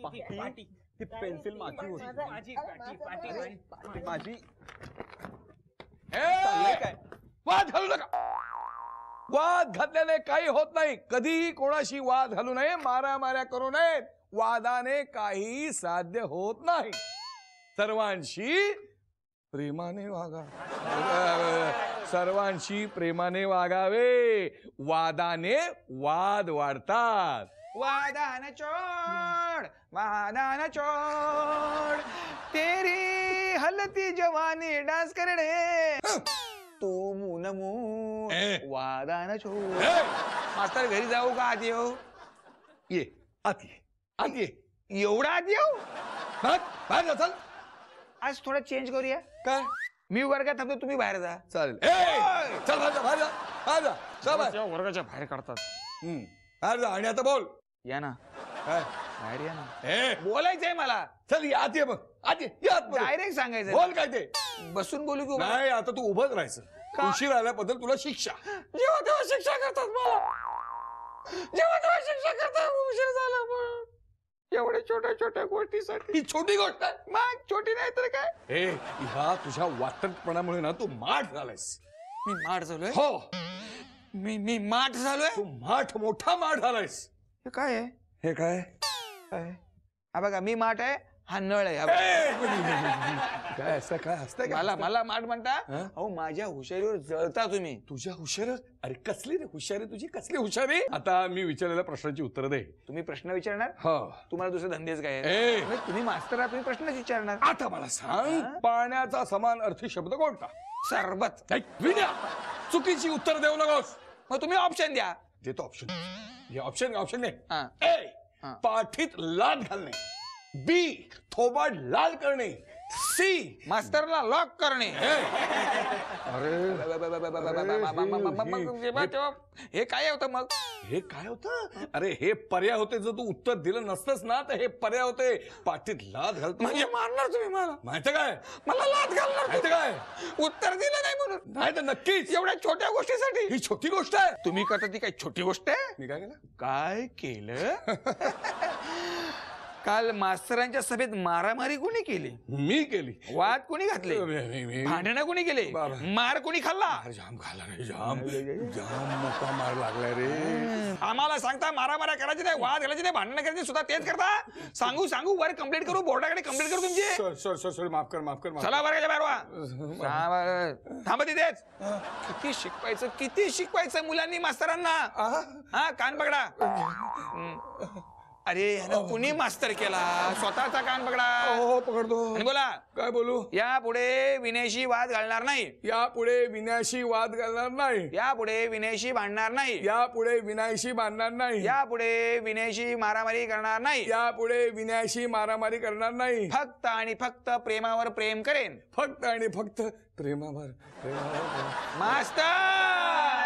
ती पेन्सिल माझी होती. माझी काय वाद घालू नका. वाद घातल्याने काही होत नाही. कधीही कोणाशी वाद घालू नये. मारामाऱ्या करू नयेत. वादाने काही साध्य होत नाही. सर्वांशी प्रेमाने वागा. सर्वांशी प्रेमाने वागावे. वादाने वाद वाढतात. वादान चोड तेरी हलती जवानी डान्स करणे तू मुन वादान चोड. मास्तर घरी जाऊ का आत येऊ? ये आत ये. आत ये. एवढा आत येऊ? बाहेर चल. आज थोडा चेंज करूया. काय? मी वर्गात थांबतो, तुम्ही बाहेर जा. चालेल. चल बाहेर जा. बाहेर जा. बाहेर जा. चल बाहेर. वर्गाच्या बाहेर काढतात. बाहेर जा. आणि आता बोल. या ना काय? बाहेर या ना. बोलायचंय मला. चल ये आत ये. मग आत ये. ये आत. डायरेक्ट सांगायचं. बोल काय ते. बसून बोलू की नाही आता तू उभंच राहायचं. उशीर आल्याबद्दल तुला शिक्षा. जेव्हा तेव्हा शिक्षा करतात मला. जेव्हा तेव्हा शिक्षा करतात. उशीर झाला म्हणून. एवढ्या छोट्या छोट्या गोष्टीसाठी. ही छोटी गोष्ट आहे. मग छोटी नाही तर काय. ह्या तुझ्या वाटतपणामुळे ना तू माठ झालायस. मी माठ झालोय? हो. मी माठ झालोय? तू माठ मोठा माठ झालायस. हे काय आहे? हे काय? हा बघा मी माठ आहे. हा नळ आहे. काय असं काय असतं? मला माठ म्हणता? अहो माझ्या हुशारीवर जळता तुम्ही. तुझ्या हुशार? अरे कसली रे हुशारी तुझी? कसली हुशारी? आता मी विचारलेल्या प्रश्नाची उत्तर दे. तुम्ही प्रश्न विचारणार? हो. तुम्हाला दुसरे धंदेच काय? तुम्ही मास्तर आहात, तुम्ही प्रश्न विचारणार. आता मला सांग, पाण्याचा समान अर्थी शब्द कोणता? सरबत. चुकीची उत्तर देऊ नकोस. मग तुम्ही ऑप्शन द्या. देतो ऑप्शन. हे ऑप्शन दे. हा. पाठीत लाद घालणे. बी थोबाड लाल करणे. सी मास्तरला लॉक करणे. हे काय होतं मग? हे काय होतं? अरे हे पर्याय होते. जर तू उत्तर दिलं नसतंस ना तर हे पर्याय होते. पाठीत लाद घालतो म्हणजे मारणार तुम्ही मला? माहिती काय? मला लाद घालणार माहिती काय? उत्तर दिलं नाही म्हणून? नाही तर नक्कीच. एवढ्या छोट्या गोष्टीसाठी? ही छोटी गोष्ट आहे. तुम्ही करता ती काही छोटी गोष्ट आहे? मी काय केलं? काय केलं? काल मास्तरांच्या सभेत मारामारी कोणी केली? मी केली. वाद कोणी घातले? भांडणं कोणी केले? मार कोणी खाल्ला? जाम खाल्ला रे. जाम मोठा मार लागलाय रे. आम्हाला सांगता मारामाऱ्या करायची नाही, वाद घालायचे नाही, भांडणं करायची सुद्धा तेच करता. सांगू वर कंप्लेंट करू, बोर्डाकडे कंप्लेंट करू तुमची. सर माफ कर. चला वर्गाच्या बाहेर वा. थांबा तिथेच. किती शिकवायचं मुलांनी मास्तरांना? हा कान पकडा. अरे ह्यानं कुणी मास्तर केला? स्वतःचा कान पकडा. हो पकडतो. आणि बोला. काय बोलू? यापुढे विनयशी वाद घालणार नाही. यापुढे विनयाशी वाद घालणार नाही. यापुढे विनयशी भांडणार नाही. यापुढे विनयाशी भांडणार नाही. यापुढे विनयशी मारामारी करणार नाही. यापुढे विनयाशी मारामारी करणार नाही. फक्त आणि फक्त प्रेमावर प्रेम करेन. फक्त आणि फक्त प्रेमावर. मास्तर